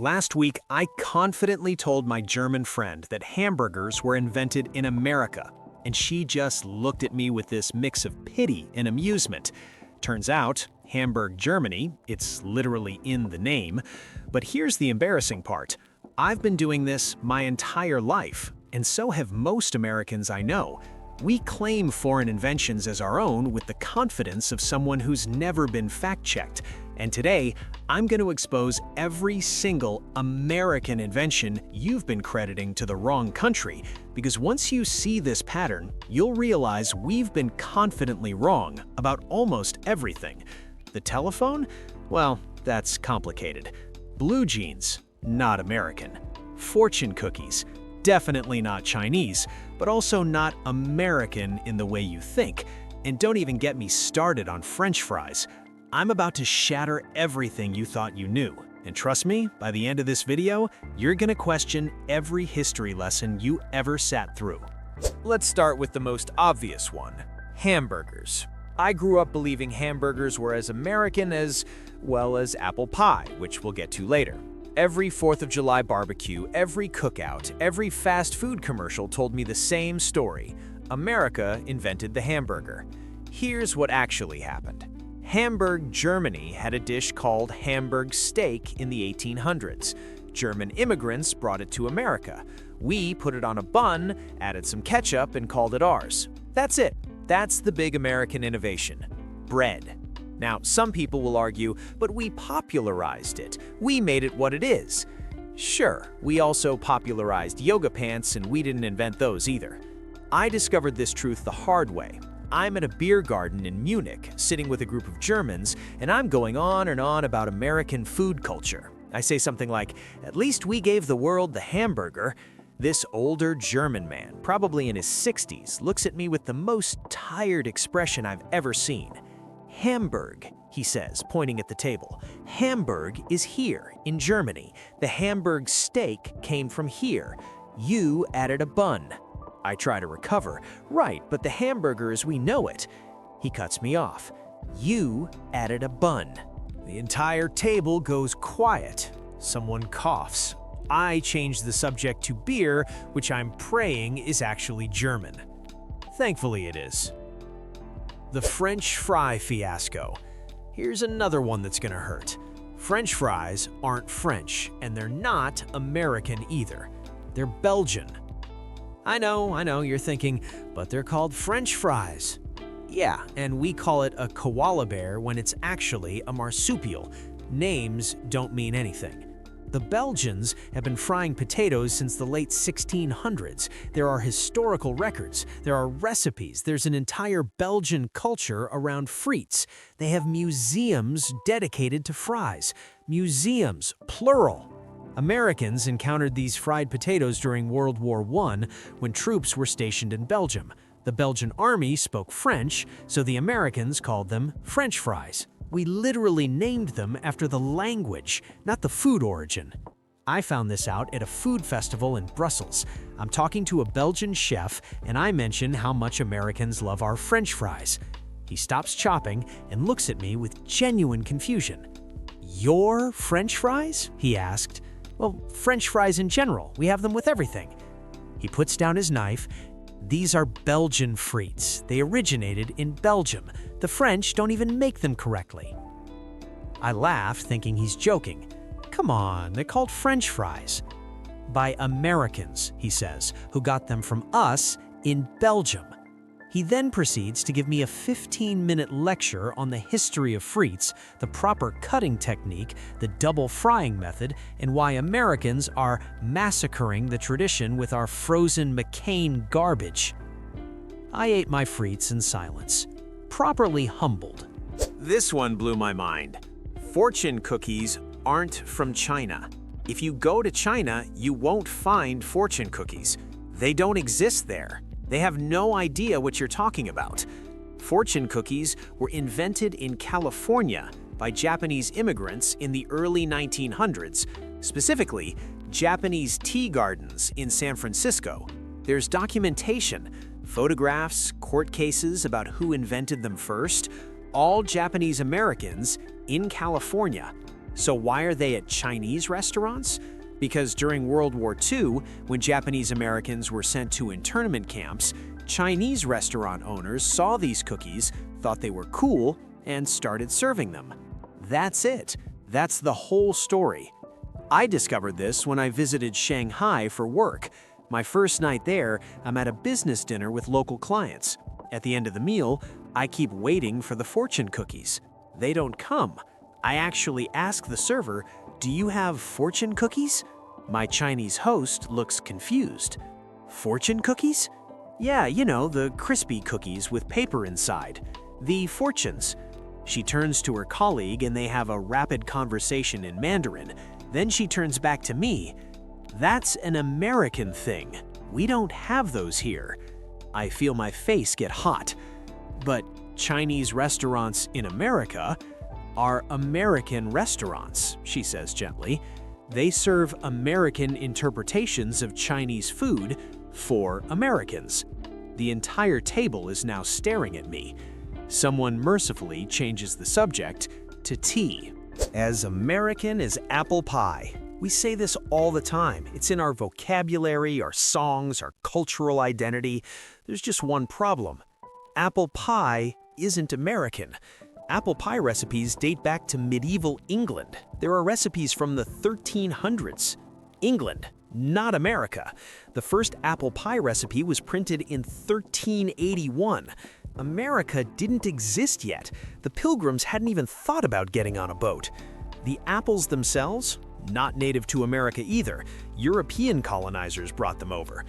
Last week, I confidently told my German friend that hamburgers were invented in America, and she just looked at me with this mix of pity and amusement. Turns out, Hamburg, Germany, it's literally in the name. But here's the embarrassing part. I've been doing this my entire life, and so have most Americans I know. We claim foreign inventions as our own with the confidence of someone who's never been fact-checked. And today, I'm going to expose every single American invention you've been crediting to the wrong country, because once you see this pattern, you'll realize we've been confidently wrong about almost everything. The telephone? Well, that's complicated. Blue jeans? Not American. Fortune cookies? Definitely not Chinese, but also not American in the way you think. And don't even get me started on French fries. I'm about to shatter everything you thought you knew. And trust me, by the end of this video, you're gonna question every history lesson you ever sat through. Let's start with the most obvious one, hamburgers. I grew up believing hamburgers were as American as, well, as apple pie, which we'll get to later. Every 4th of July barbecue, every cookout, every fast food commercial told me the same story. America invented the hamburger. Here's what actually happened. Hamburg, Germany had a dish called Hamburg steak in the 1800s. German immigrants brought it to America. We put it on a bun, added some ketchup, and called it ours. That's it. That's the big American innovation. Bread. Now, some people will argue, but we popularized it. We made it what it is. Sure, we also popularized yoga pants, and we didn't invent those either. I discovered this truth the hard way. I'm at a beer garden in Munich, sitting with a group of Germans, and I'm going on and on about American food culture. I say something like, "At least we gave the world the hamburger." This older German man, probably in his 60s, looks at me with the most tired expression I've ever seen. "Hamburg," he says, pointing at the table. "Hamburg is here, in Germany. The Hamburg steak came from here. You added a bun." I try to recover. "Right, but the hamburger as we know it." He cuts me off. "You added a bun." The entire table goes quiet. Someone coughs. I change the subject to beer, which I'm praying is actually German. Thankfully it is. The French fry fiasco. Here's another one that's gonna hurt. French fries aren't French, and they're not American either. They're Belgian. I know, you're thinking, but they're called French fries. Yeah, and we call it a koala bear when it's actually a marsupial. Names don't mean anything. The Belgians have been frying potatoes since the late 1600s. There are historical records, there are recipes, there's an entire Belgian culture around frites. They have museums dedicated to fries. Museums, plural. Americans encountered these fried potatoes during World War I when troops were stationed in Belgium. The Belgian army spoke French, so the Americans called them French fries. We literally named them after the language, not the food origin. I found this out at a food festival in Brussels. I'm talking to a Belgian chef, and I mention how much Americans love our French fries. He stops chopping and looks at me with genuine confusion. "Your French fries?" he asked. "Well, French fries in general. We have them with everything." He puts down his knife. "These are Belgian frites. They originated in Belgium. The French don't even make them correctly." I laugh, thinking he's joking. "Come on, they're called French fries." "By Americans," he says, "who got them from us in Belgium." He then proceeds to give me a 15-minute lecture on the history of frites, the proper cutting technique, the double frying method, and why Americans are massacring the tradition with our frozen McCain garbage. I ate my frites in silence, properly humbled. This one blew my mind. Fortune cookies aren't from China. If you go to China, you won't find fortune cookies. They don't exist there. They have no idea what you're talking about. Fortune cookies were invented in California by Japanese immigrants in the early 1900s, specifically Japanese tea gardens in San Francisco. There's documentation, photographs, court cases about who invented them first, all Japanese Americans in California. So why are they at Chinese restaurants? Because during World War II, when Japanese Americans were sent to internment camps, Chinese restaurant owners saw these cookies, thought they were cool, and started serving them. That's it. That's the whole story. I discovered this when I visited Shanghai for work. My first night there, I'm at a business dinner with local clients. At the end of the meal, I keep waiting for the fortune cookies. They don't come. I actually ask the server, "Do you have fortune cookies?" My Chinese host looks confused. Fortune cookies? Yeah, you know, the crispy cookies with paper inside. The fortunes. She turns to her colleague and they have a rapid conversation in Mandarin. Then she turns back to me. That's an American thing. We don't have those here. I feel my face get hot. But Chinese restaurants in America are American restaurants, she says gently. They serve American interpretations of Chinese food for Americans. The entire table is now staring at me. Someone mercifully changes the subject to tea. As American as apple pie. We say this all the time. It's in our vocabulary, our songs, our cultural identity. There's just one problem. Apple pie isn't American. Apple pie recipes date back to medieval England. There are recipes from the 1300s. England, not America. The first apple pie recipe was printed in 1381. America didn't exist yet. The Pilgrims hadn't even thought about getting on a boat. The apples themselves, not native to America either. European colonizers brought them over.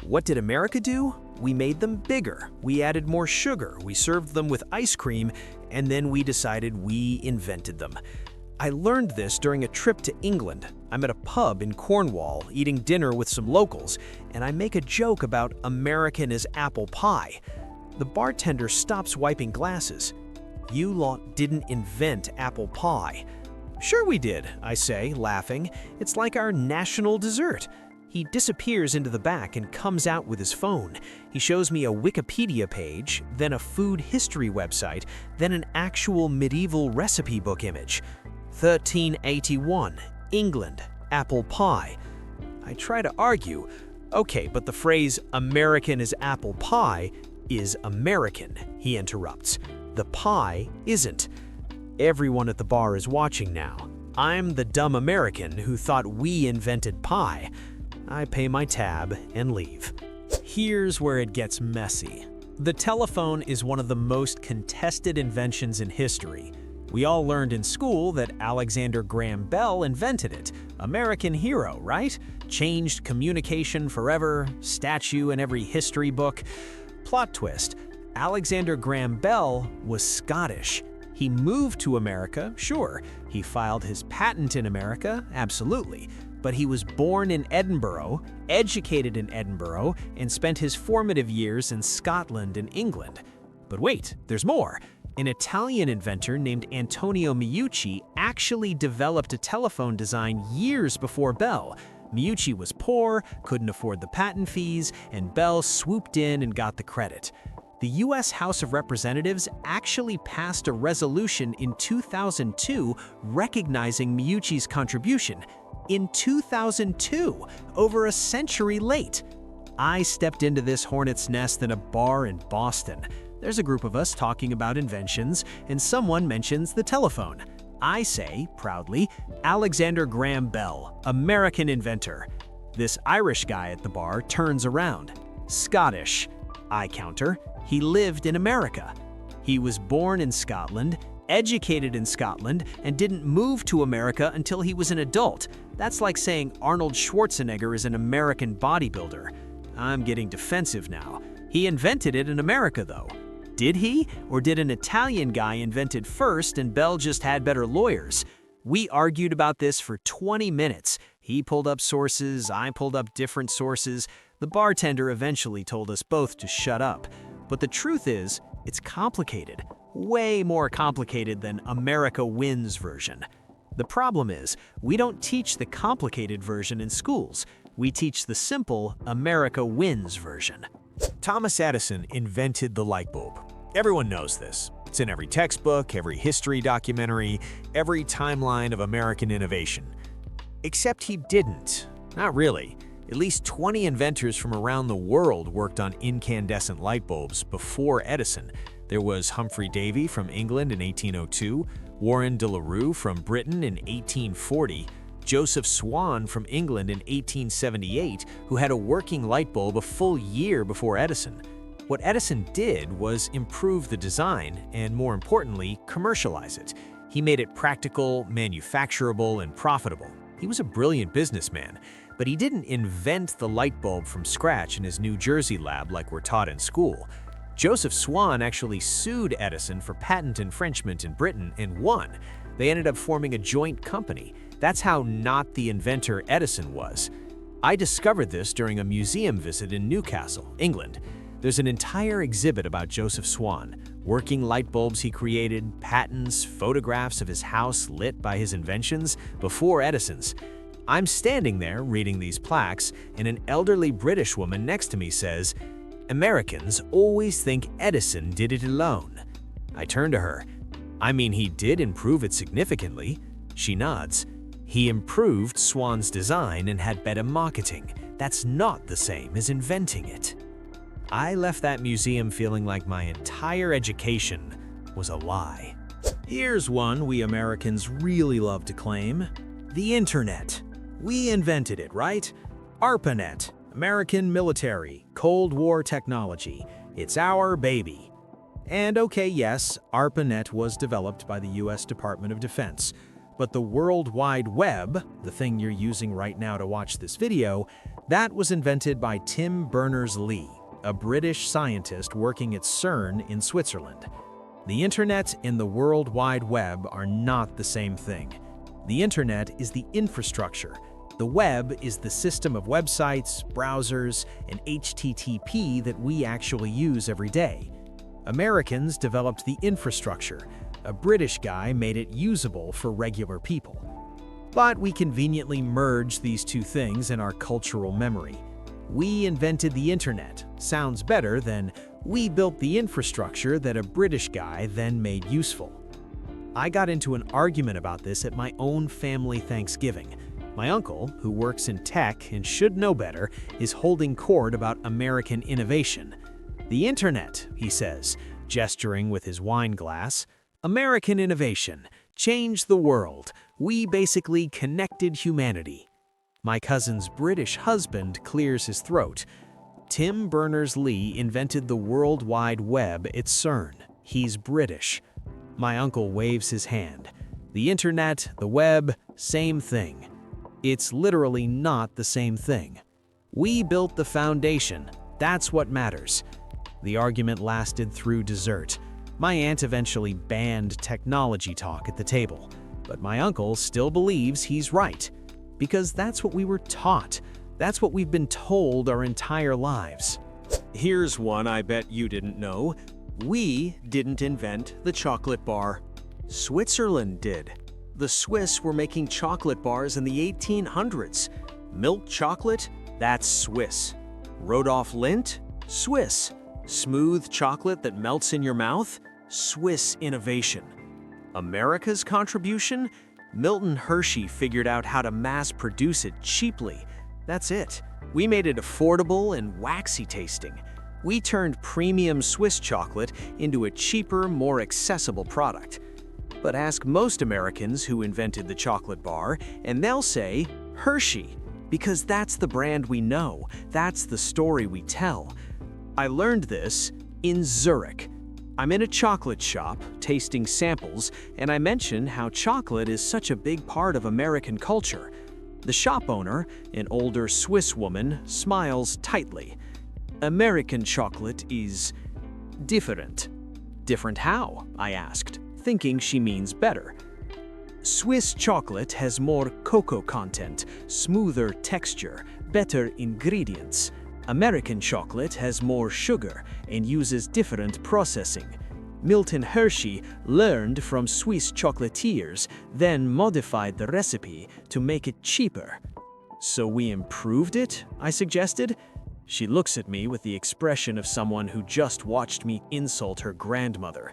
What did America do? We made them bigger. We added more sugar. We served them with ice cream, and then we decided we invented them. I learned this during a trip to England. I'm at a pub in Cornwall eating dinner with some locals, and I make a joke about American as apple pie. The bartender stops wiping glasses. You lot didn't invent apple pie. Sure we did, I say, laughing. It's like our national dessert. He disappears into the back and comes out with his phone. He shows me a Wikipedia page, then a food history website, then an actual medieval recipe book image. 1381, England, apple pie. I try to argue, okay, but the phrase American is apple pie is American, he interrupts. The pie isn't. Everyone at the bar is watching now. I'm the dumb American who thought we invented pie. I pay my tab and leave. Here's where it gets messy. The telephone is one of the most contested inventions in history. We all learned in school that Alexander Graham Bell invented it. American hero, right? Changed communication forever, statue in every history book. Plot twist, Alexander Graham Bell was Scottish. He moved to America, sure. He filed his patent in America, absolutely. But he was born in Edinburgh, educated in Edinburgh, and spent his formative years in Scotland and England. But wait, there's more. An Italian inventor named Antonio Meucci actually developed a telephone design years before Bell. Meucci was poor, couldn't afford the patent fees, and Bell swooped in and got the credit. The U.S. House of Representatives actually passed a resolution in 2002 recognizing Meucci's contribution. In 2002, over a century late. I stepped into this hornet's nest in a bar in Boston. There's a group of us talking about inventions, and someone mentions the telephone. I say, proudly, Alexander Graham Bell, American inventor. This Irish guy at the bar turns around. Scottish. I counter, he lived in America. He was born in Scotland, educated in Scotland, and didn't move to America until he was an adult. That's like saying Arnold Schwarzenegger is an American bodybuilder. I'm getting defensive now. He invented it in America, though. Did he? Or did an Italian guy invent it first and Bell just had better lawyers? We argued about this for 20 minutes. He pulled up sources, I pulled up different sources. The bartender eventually told us both to shut up. But the truth is, it's complicated. Way more complicated than America wins version. The problem is, we don't teach the complicated version in schools. We teach the simple America wins version. Thomas Edison invented the light bulb. Everyone knows this. It's in every textbook, every history documentary, every timeline of American innovation. Except he didn't. Not really. At least 20 inventors from around the world worked on incandescent light bulbs before Edison. There was Humphrey Davy from England in 1802, Warren de la Rue from Britain in 1840, Joseph Swan from England in 1878, who had a working light bulb a full year before Edison. What Edison did was improve the design and, more importantly, commercialize it. He made it practical, manufacturable, and profitable. He was a brilliant businessman, but he didn't invent the light bulb from scratch in his New Jersey lab like we're taught in school. Joseph Swan actually sued Edison for patent infringement in Britain and won. They ended up forming a joint company. That's how not the inventor Edison was. I discovered this during a museum visit in Newcastle, England. There's an entire exhibit about Joseph Swan, working light bulbs he created, patents, photographs of his house lit by his inventions before Edison's. I'm standing there reading these plaques, and an elderly British woman next to me says, "Americans always think Edison did it alone." I turn to her. "I mean, he did improve it significantly." She nods. "He improved Swan's design and had better marketing. That's not the same as inventing it." I left that museum feeling like my entire education was a lie. Here's one we Americans really love to claim: the internet. We invented it, right? ARPANET, American military, Cold War technology. It's our baby. And okay, yes, ARPANET was developed by the US Department of Defense. But the World Wide Web, the thing you're using right now to watch this video, that was invented by Tim Berners-Lee, a British scientist working at CERN in Switzerland. The internet and the World Wide Web are not the same thing. The internet is the infrastructure. The web is the system of websites, browsers, and HTTP that we actually use every day. Americans developed the infrastructure. A British guy made it usable for regular people. But we conveniently merge these two things in our cultural memory. We invented the internet sounds better than we built the infrastructure that a British guy then made useful. I got into an argument about this at my own family Thanksgiving. My uncle, who works in tech and should know better, is holding court about American innovation. "The internet," he says, gesturing with his wine glass. "American innovation. Changed the world. We basically connected humanity." My cousin's British husband clears his throat. "Tim Berners-Lee invented the World Wide Web at CERN. He's British." My uncle waves his hand. "The internet, the web, same thing." It's literally not the same thing. We built the foundation. That's what matters. The argument lasted through dessert. My aunt eventually banned technology talk at the table, but my uncle still believes he's right. Because that's what we were taught. That's what we've been told our entire lives. Here's one I bet you didn't know. We didn't invent the chocolate bar. Switzerland did. The Swiss were making chocolate bars in the 1800s. Milk chocolate? That's Swiss. Rodolph Lindt? Swiss. Smooth chocolate that melts in your mouth? Swiss innovation. America's contribution? Milton Hershey figured out how to mass produce it cheaply. That's it. We made it affordable and waxy tasting. We turned premium Swiss chocolate into a cheaper, more accessible product. But ask most Americans who invented the chocolate bar, and they'll say Hershey, because that's the brand we know. That's the story we tell. I learned this in Zurich. I'm in a chocolate shop, tasting samples, and I mention how chocolate is such a big part of American culture. The shop owner, an older Swiss woman, smiles tightly. "American chocolate is different." "Different how?" I asked, thinking she means better. "Swiss chocolate has more cocoa content, smoother texture, better ingredients. American chocolate has more sugar and uses different processing. Milton Hershey learned from Swiss chocolatiers, then modified the recipe to make it cheaper." "So we improved it?" I suggested. She looks at me with the expression of someone who just watched me insult her grandmother.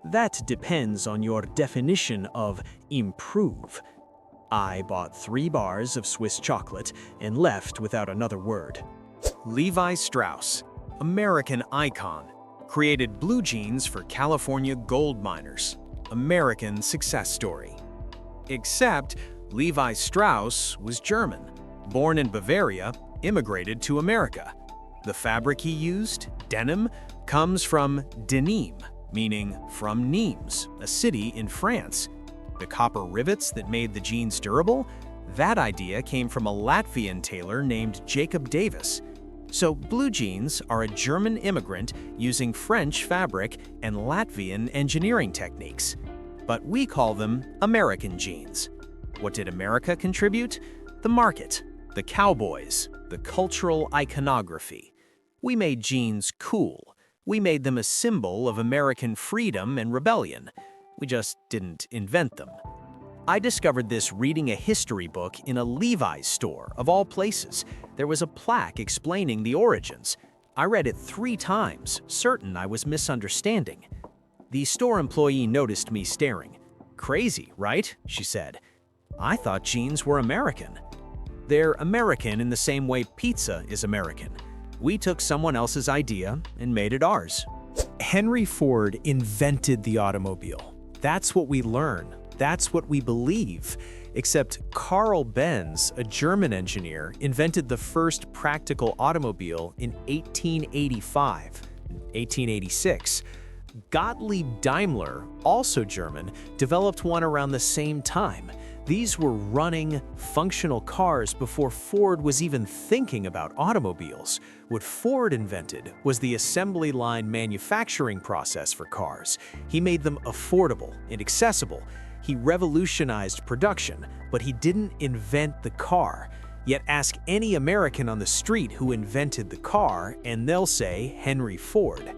That depends on your definition of improve. I bought 3 bars of Swiss chocolate and left without another word. Levi Strauss, American icon, created blue jeans for California gold miners. American success story. Except Levi Strauss was German. Born in Bavaria, immigrated to America. The fabric he used, denim, comes from denim, meaning from Nimes, a city in France. The copper rivets that made the jeans durable, that idea came from a Latvian tailor named Jacob Davis. So blue jeans are a German immigrant using French fabric and Latvian engineering techniques. But we call them American jeans. What did America contribute? The market, the cowboys, the cultural iconography. We made jeans cool. We made them a symbol of American freedom and rebellion. We just didn't invent them. I discovered this reading a history book in a Levi's store, of all places. There was a plaque explaining the origins. I read it 3 times, certain I was misunderstanding. The store employee noticed me staring. "Crazy, right?" she said. "I thought jeans were American." They're American in the same way pizza is American. We took someone else's idea and made it ours. Henry Ford invented the automobile. That's what we learn. That's what we believe. Except Carl Benz, a German engineer, invented the first practical automobile in 1885, 1886. Gottlieb Daimler, also German, developed one around the same time. These were running, functional cars before Ford was even thinking about automobiles. What Ford invented was the assembly line manufacturing process for cars. He made them affordable and accessible. He revolutionized production, but he didn't invent the car. Yet ask any American on the street who invented the car, and they'll say Henry Ford.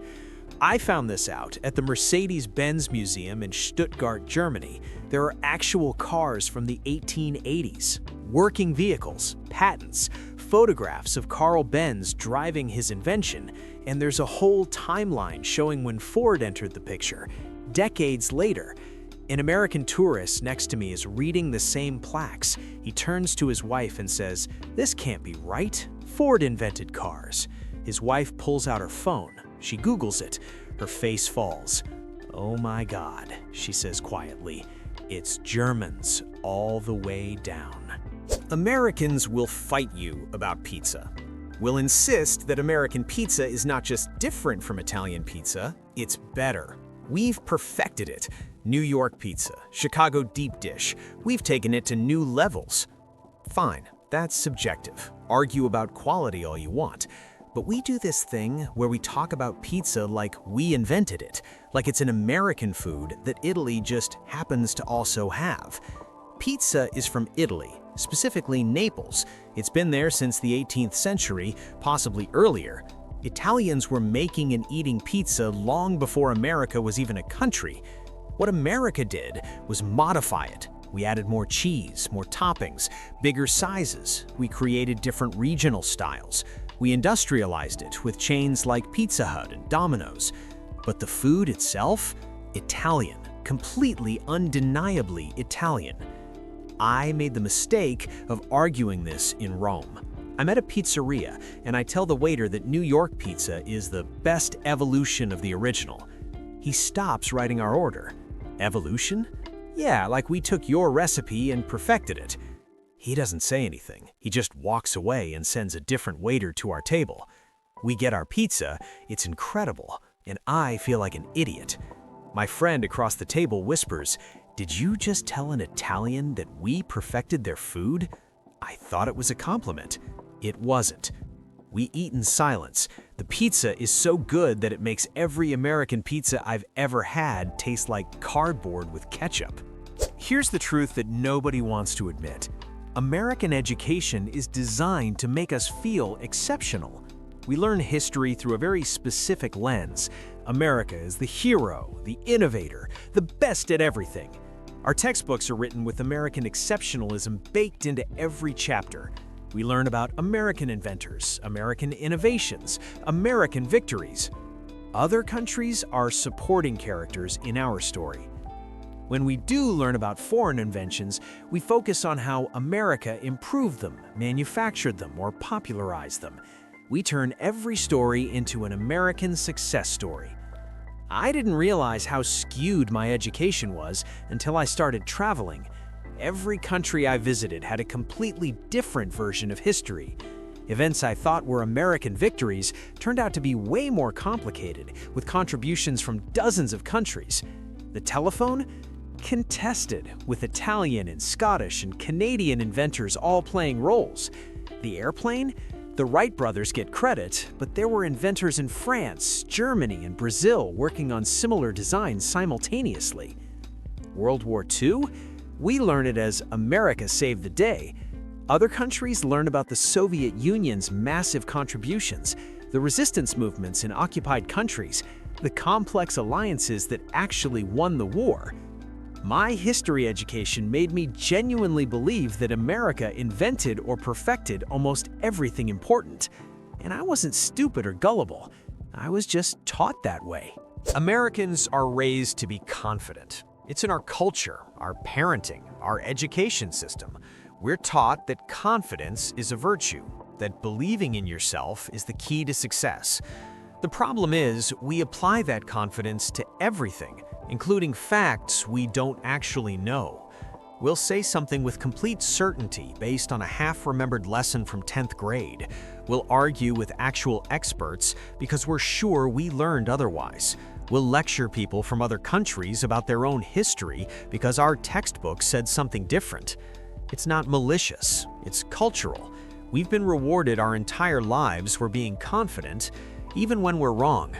I found this out at the Mercedes-Benz Museum in Stuttgart, Germany. There are actual cars from the 1880s, working vehicles, patents, photographs of Carl Benz driving his invention, and there's a whole timeline showing when Ford entered the picture. Decades later, an American tourist next to me is reading the same plaques. He turns to his wife and says, "This can't be right. Ford invented cars." His wife pulls out her phone. She Googles it. Her face falls. "Oh my God," she says quietly. "It's Germans all the way down." Americans will fight you about pizza. We'll insist that American pizza is not just different from Italian pizza, it's better. We've perfected it. New York pizza, Chicago deep dish, we've taken it to new levels. Fine, that's subjective. Argue about quality all you want. But we do this thing where we talk about pizza like we invented it, like it's an American food that Italy just happens to also have. Pizza is from Italy, specifically Naples. It's been there since the 18th century, possibly earlier. Italians were making and eating pizza long before America was even a country. What America did was modify it. We added more cheese, more toppings, bigger sizes. We created different regional styles. We industrialized it with chains like Pizza Hut and Domino's. But the food itself? Italian, completely undeniably Italian. I made the mistake of arguing this in Rome. I'm at a pizzeria, and I tell the waiter that New York pizza is the best evolution of the original. He stops writing our order. Evolution? Yeah, like we took your recipe and perfected it. He doesn't say anything. He just walks away and sends a different waiter to our table. We get our pizza, it's incredible, and I feel like an idiot. My friend across the table whispers, "Did you just tell an Italian that we perfected their food?" I thought it was a compliment. It wasn't. We eat in silence. The pizza is so good that it makes every American pizza I've ever had taste like cardboard with ketchup. Here's the truth that nobody wants to admit. American education is designed to make us feel exceptional. We learn history through a very specific lens. America is the hero, the innovator, the best at everything. Our textbooks are written with American exceptionalism baked into every chapter. We learn about American inventors, American innovations, American victories. Other countries are supporting characters in our story. When we do learn about foreign inventions, we focus on how America improved them, manufactured them, or popularized them. We turn every story into an American success story. I didn't realize how skewed my education was until I started traveling. Every country I visited had a completely different version of history. Events I thought were American victories turned out to be way more complicated, with contributions from dozens of countries. The telephone? Contested, with Italian and Scottish and Canadian inventors all playing roles. The airplane? The Wright brothers get credit, but there were inventors in France, Germany, and Brazil working on similar designs simultaneously. World War II? We learn it as America saved the day. Other countries learn about the Soviet Union's massive contributions, the resistance movements in occupied countries, the complex alliances that actually won the war. My history education made me genuinely believe that America invented or perfected almost everything important. And I wasn't stupid or gullible. I was just taught that way. Americans are raised to be confident. It's in our culture, our parenting, our education system. We're taught that confidence is a virtue, that believing in yourself is the key to success. The problem is, we apply that confidence to everything, including facts we don't actually know. We'll say something with complete certainty based on a half-remembered lesson from 10th grade. We'll argue with actual experts because we're sure we learned otherwise. We'll lecture people from other countries about their own history because our textbook said something different. It's not malicious, it's cultural. We've been rewarded our entire lives for being confident, even when we're wrong.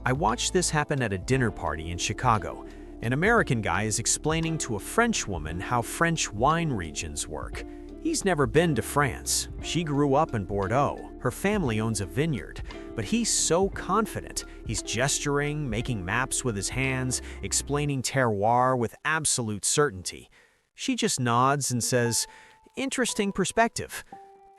I watched this happen at a dinner party in Chicago. An American guy is explaining to a French woman how French wine regions work. He's never been to France. She grew up in Bordeaux. Her family owns a vineyard. But he's so confident. He's gesturing, making maps with his hands, explaining terroir with absolute certainty. She just nods and says, "Interesting perspective."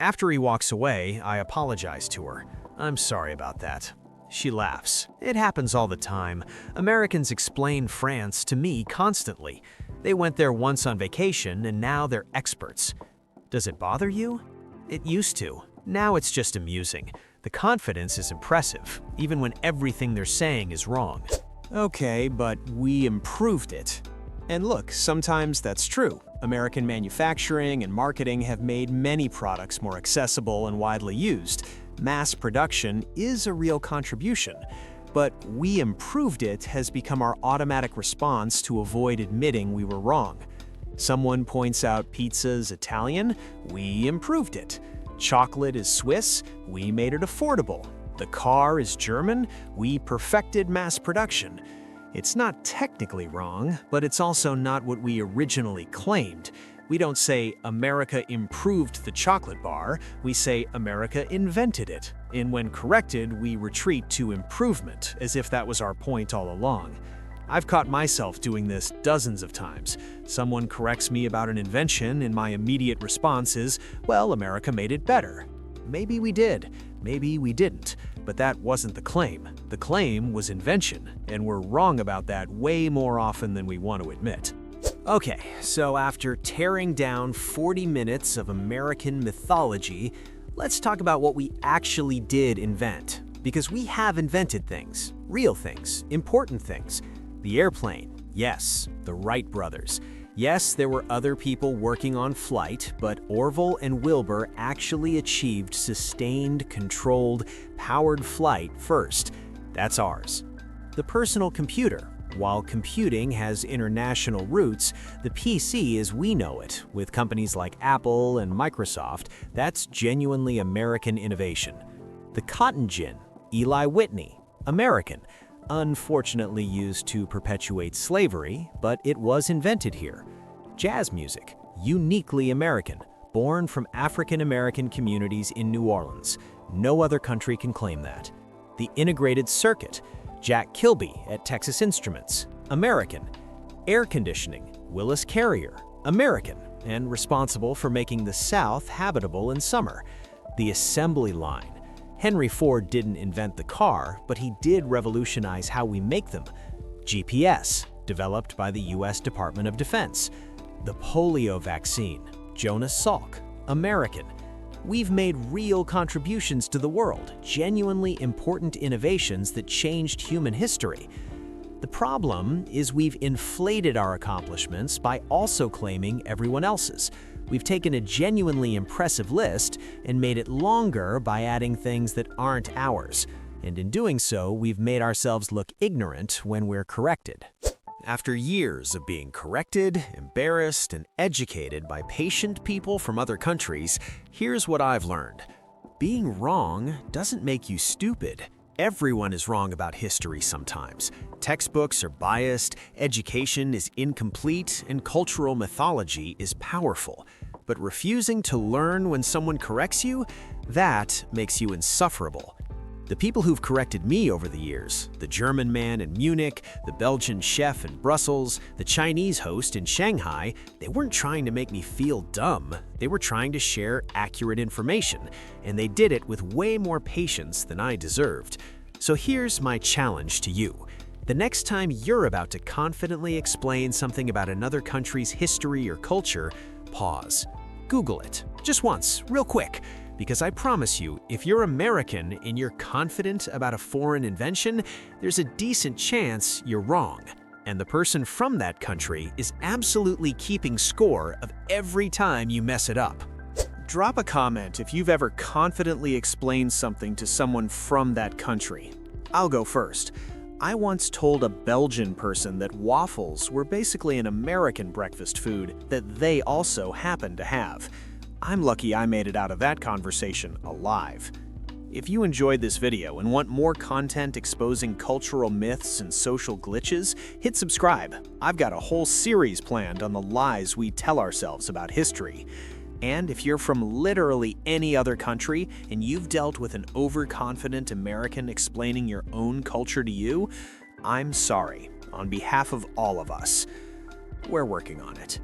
After he walks away, I apologize to her. "I'm sorry about that." She laughs. "It happens all the time. Americans explain France to me constantly. They went there once on vacation and now they're experts." Does it bother you? It used to. Now it's just amusing. The confidence is impressive, even when everything they're saying is wrong. Okay, but we improved it. And look, sometimes that's true. American manufacturing and marketing have made many products more accessible and widely used. Mass production is a real contribution, but we improved it has become our automatic response to avoid admitting we were wrong. Someone points out pizza's Italian, we improved it. Chocolate is Swiss, we made it affordable. The car is German, we perfected mass production. It's not technically wrong, but it's also not what we originally claimed. We don't say America improved the chocolate bar, we say America invented it. And when corrected, we retreat to improvement, as if that was our point all along. I've caught myself doing this dozens of times. Someone corrects me about an invention, and my immediate response is, well, America made it better. Maybe we did, maybe we didn't, but that wasn't the claim. The claim was invention, and we're wrong about that way more often than we want to admit. Okay, so after tearing down 40 minutes of American mythology, let's talk about what we actually did invent. Because we have invented things, real things, important things. The airplane, yes. The Wright brothers. Yes, there were other people working on flight, but Orville and Wilbur actually achieved sustained, controlled, powered flight first. That's ours. The personal computer. While computing has international roots, the PC as we know it, with companies like Apple and Microsoft, that's genuinely American innovation. The cotton gin, Eli Whitney, American. Unfortunately used to perpetuate slavery, but it was invented here. Jazz music, uniquely American, born from African-American communities in New Orleans. No other country can claim that. The integrated circuit, Jack Kilby at Texas Instruments, American. Air conditioning, Willis Carrier, American, and responsible for making the South habitable in summer. The assembly line, Henry Ford didn't invent the car, but he did revolutionize how we make them. GPS, developed by the US Department of Defense. The polio vaccine, Jonas Salk, American. We've made real contributions to the world, genuinely important innovations that changed human history. The problem is we've inflated our accomplishments by also claiming everyone else's. We've taken a genuinely impressive list and made it longer by adding things that aren't ours. And in doing so, we've made ourselves look ignorant when we're corrected. After years of being corrected, embarrassed, and educated by patient people from other countries, here's what I've learned. Being wrong doesn't make you stupid. Everyone is wrong about history sometimes. Textbooks are biased, education is incomplete, and cultural mythology is powerful. But refusing to learn when someone corrects you, that makes you insufferable. The people who've corrected me over the years, the German man in Munich, the Belgian chef in Brussels, the Chinese host in Shanghai, they weren't trying to make me feel dumb. They were trying to share accurate information, and they did it with way more patience than I deserved. So here's my challenge to you. The next time you're about to confidently explain something about another country's history or culture, pause. Google it, just once, real quick. Because I promise you, if you're American and you're confident about a foreign invention, there's a decent chance you're wrong. And the person from that country is absolutely keeping score of every time you mess it up. Drop a comment if you've ever confidently explained something to someone from that country. I'll go first. I once told a Belgian person that waffles were basically an American breakfast food that they also happened to have. I'm lucky I made it out of that conversation alive. If you enjoyed this video and want more content exposing cultural myths and social glitches, hit subscribe. I've got a whole series planned on the lies we tell ourselves about history. And if you're from literally any other country and you've dealt with an overconfident American explaining your own culture to you, I'm sorry. On behalf of all of us, we're working on it.